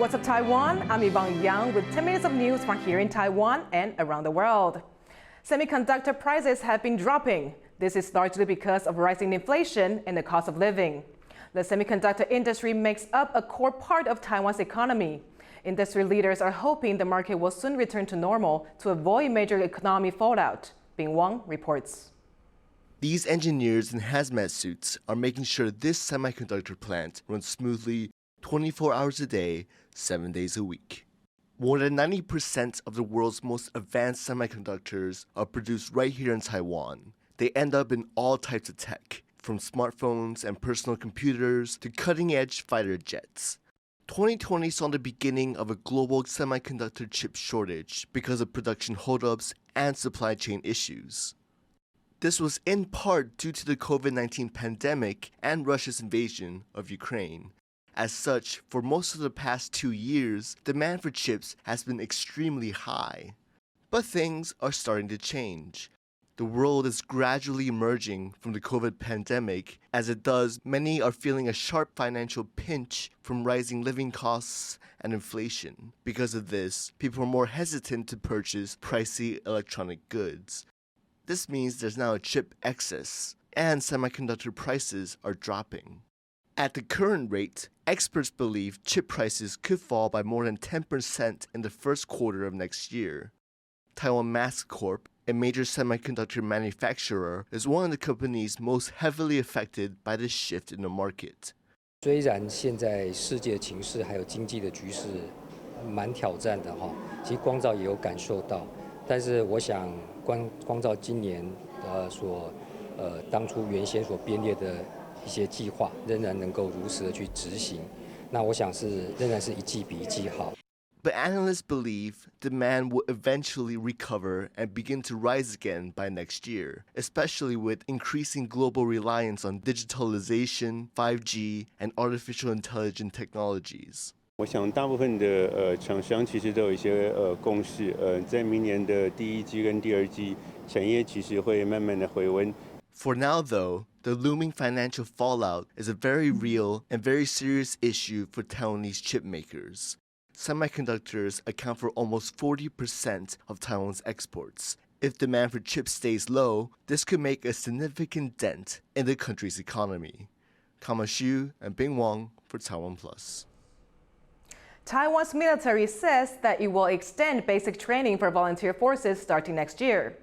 What's up, Taiwan? I'm Yvonne with 10 minutes of news from here in Taiwan and around the world. Semiconductor prices have been dropping. This is largely because of rising inflation and the cost of living. The semiconductor industry makes up a core part of Taiwan's economy. Industry leaders are hoping the market will soon return to normal to avoid major economic fallout. Bing Wang reports. These engineers in hazmat suits are making sure this semiconductor plant runs smoothly 24 hours a day, 7 days a week. More than 90% of the world's most advanced semiconductors are produced right here in Taiwan. They end up in all types of tech, from smartphones and personal computers to cutting-edge fighter jets. 2020 saw the beginning of a global semiconductor chip shortage because of production holdups and supply chain issues. This was in part due to the COVID-19 pandemic and Russia's invasion of Ukraine. As such, for most of the past 2 years, demand for chips has been extremely high. But things are starting to change. The world is gradually emerging from the COVID pandemic. As it does, many are feeling a sharp financial pinch from rising living costs and inflation. Because of this, people are more hesitant to purchase pricey electronic goods. This means there's now a chip excess, and semiconductor prices are dropping. At the current rate, experts believe chip prices could fall by more than 10% in the first quarter of next year. TaiwanPlus Corp, a major semiconductor manufacturer, is one of the companies most heavily affected by this shift in the market. 虽然现在世界情势还有经济的局势蛮挑战的哈，其实光照也有感受到，但是我想光照今年当初原先所编列的一些计划，仍然能够如实的去执行，那我想仍然是一季比一季好。 But analysts believe demand will eventually recover and begin to rise again by next year, especially with increasing global reliance on digitalization, 5G, and artificial intelligence technologies. 我想大部分的厂商其实都有一些共识，在明年的第一季跟第二季，产业其实会慢慢的回温。 For now, though, the looming financial fallout is a very real and very serious issue for Taiwanese chip makers. Semiconductors account for almost 40% of Taiwan's exports. If demand for chips stays low, this could make a significant dent in the country's economy. Kama Xu and Bing Wang for TaiwanPlus. Taiwan's military says that it will extend basic training for volunteer forces starting next year.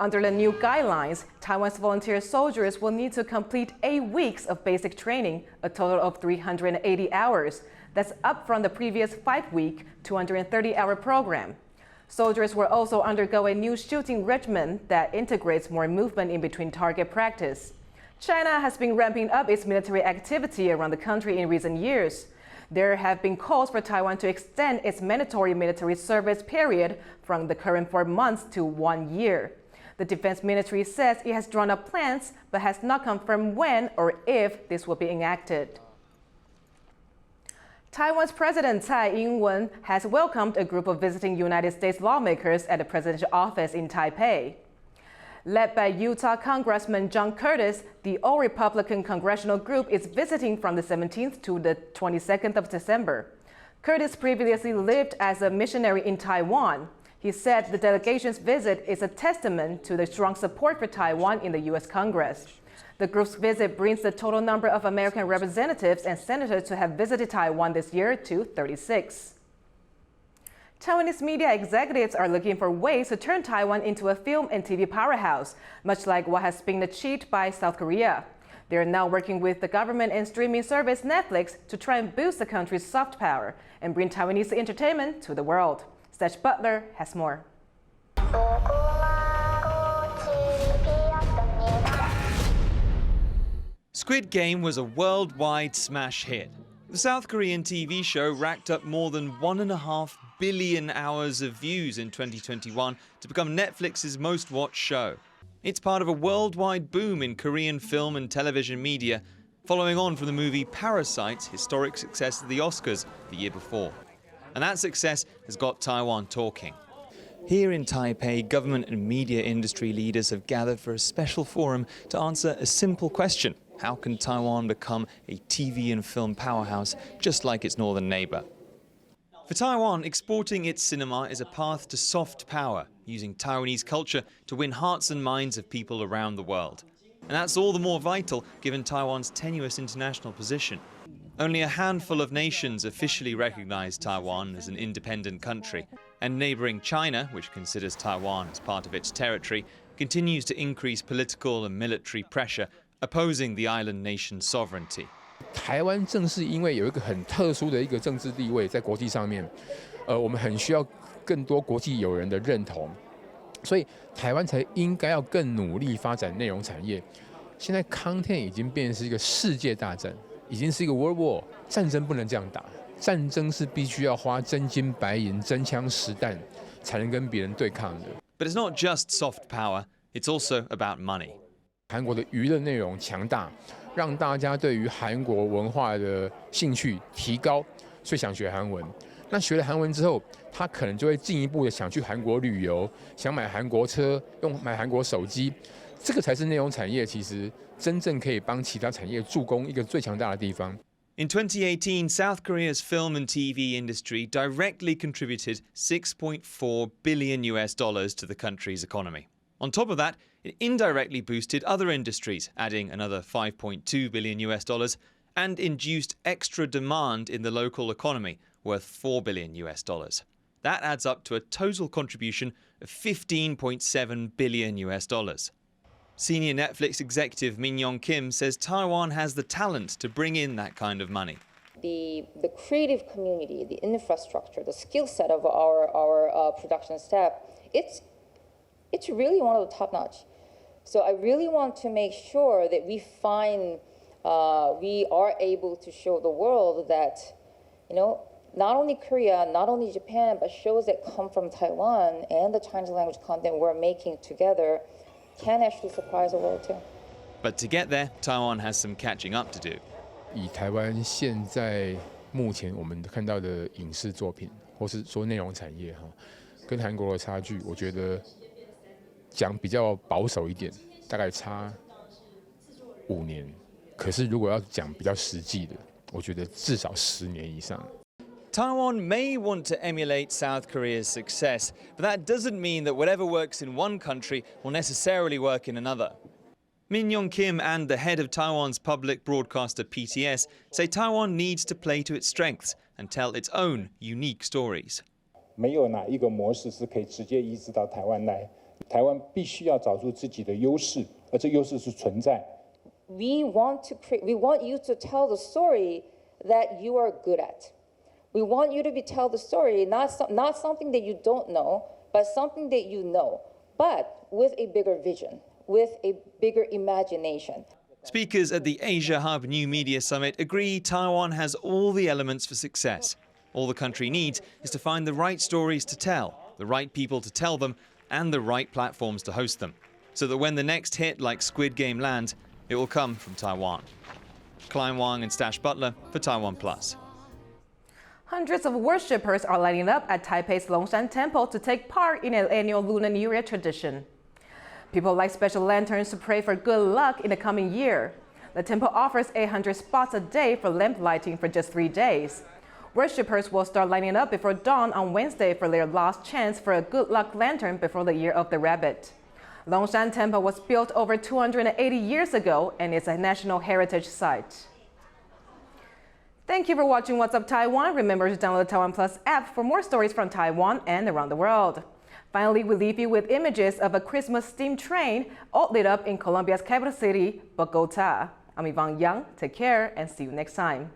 Under the new guidelines, Taiwan's volunteer soldiers will need to complete 8 weeks of basic training, a total of 380 hours. That's up from the previous 5-week, 230-hour program. Soldiers will also undergo a new shooting regimen that integrates more movement in between target practice. China has been ramping up its military activity around the country in recent years. There have been calls for Taiwan to extend its mandatory military service period from the current 4 months to 1 year. The Defense Ministry says it has drawn up plans, but has not confirmed when or if this will be enacted. Taiwan's President Yvonne has welcomed a group of visiting United States lawmakers at the presidential office in Taipei. Led by Utah Congressman John Curtis, the all-Republican Congressional group is visiting from the 17th to the 22nd of December. Curtis previously lived as a missionary in Taiwan. He said the delegation's visit is a testament to the strong support for Taiwan in the U.S. Congress. The group's visit brings the total number of American representatives and senators to have visited Taiwan this year to 36. Taiwanese media executives are looking for ways to turn Taiwan into a film and TV powerhouse, much like what has been achieved by South Korea. They are now working with the government and streaming service Netflix to try and boost the country's soft power and bring Taiwanese entertainment to the world. Seth Butler has more. Squid Game was a worldwide smash hit. The South Korean TV show racked up more than 1.5 billion hours of views in 2021 to become Netflix's most watched show. It's part of a worldwide boom in Korean film and television media, following on from the movie Parasite's historic success at the Oscars the year before. And that success has got Taiwan talking. Here in Taipei, government and media industry leaders have gathered for a special forum to answer a simple question. How can Taiwan become a TV and film powerhouse just like its northern neighbor? For Taiwan, exporting its cinema is a path to soft power, using Taiwanese culture to win hearts and minds of people around the world. And that's all the more vital given Taiwan's tenuous international position. Only a handful of nations officially recognize Taiwan as an independent country, and neighboring China, which considers Taiwan as part of its territory, continues to increase political and military pressure, opposing the island nation's sovereignty. 台湾正是因为有一个很特殊的一个政治地位在国际上面，我们很需要更多国际友人的认同，所以台湾才应该要更努力发展内容产业。现在 content 已经变成是一个世界大战，已经是一个 world war， 战争不能这样打，战争是必须要花真金白银、真枪实弹才能跟别人对抗的。But it's not just soft power, it's also about money. 韩国的娱乐内容强大，让大家对于韩国文化的兴趣提高，所以想学韩文。那学了韩文之后，他可能就会进一步的想去韩国旅游，想买韩国车，买韩国手机。这个才是内容产业其实真正可以帮其他产业助攻一个最强大的地方。In 2018, South Korea's film and TV industry directly contributed $6.4 billion to the country's economy. On top of that, it indirectly boosted other industries, adding another $5.2 billion and induced extra demand in the local economy, worth $4 billion. That adds up to a total contribution of $15.7 billion. Senior Netflix executive Min Young Kim says Taiwan has the talent to bring in that kind of money. The creative community, the infrastructure, the skill set of our production staff, it's really one of the top notch. So I really want to make sure that we are able to show the world that, not only Korea, not only Japan, but shows that come from Taiwan and the Chinese language content we're making together can actually surprise the world too. But to get there, Taiwan has some catching up to do. 以台湾现在目前我们看到的影视作品，或是说内容产业跟韩国的差距，我觉得讲比较保守一点，大概差5年。可是如果要讲比较实际的，我觉得至少10年以上。Taiwan may want to emulate South Korea's success, but that doesn't mean that whatever works in one country will necessarily work in another. Min Young Kim and the head of Taiwan's public broadcaster PTS say Taiwan needs to play to its strengths and tell its own unique stories. 没有哪一个模式是可以直接移植到台湾来，台湾必须要找出自己的优势，而这优势是存在。We want you to tell the story that you are good at. We want you to tell the story, not something that you don't know, but something that you know, but with a bigger vision, with a bigger imagination. Speakers at the Asia Hub New Media Summit agree Taiwan has all the elements for success. All the country needs is to find the right stories to tell, the right people to tell them, and the right platforms to host them, so that when the next hit like Squid Game lands, it will come from Taiwan. Klein Wang and Stash Butler for TaiwanPlus. Hundreds of worshippers are lining up at Taipei's Lungshan Temple to take part in an annual Lunar New Year tradition. People light special lanterns to pray for good luck in the coming year. The temple offers 800 spots a day for lamp lighting for just 3 days. Worshippers will start lining up before dawn on Wednesday for their last chance for a good luck lantern before the Year of the Rabbit. Lungshan Temple was built over 280 years ago and is a National Heritage Site. Thank you for watching What's Up Taiwan. Remember to download the TaiwanPlus app for more stories from Taiwan and around the world. Finally, we leave you with images of a Christmas steam train all lit up in Colombia's capital city, Bogota. I'm Yvonne. Take care and see you next time.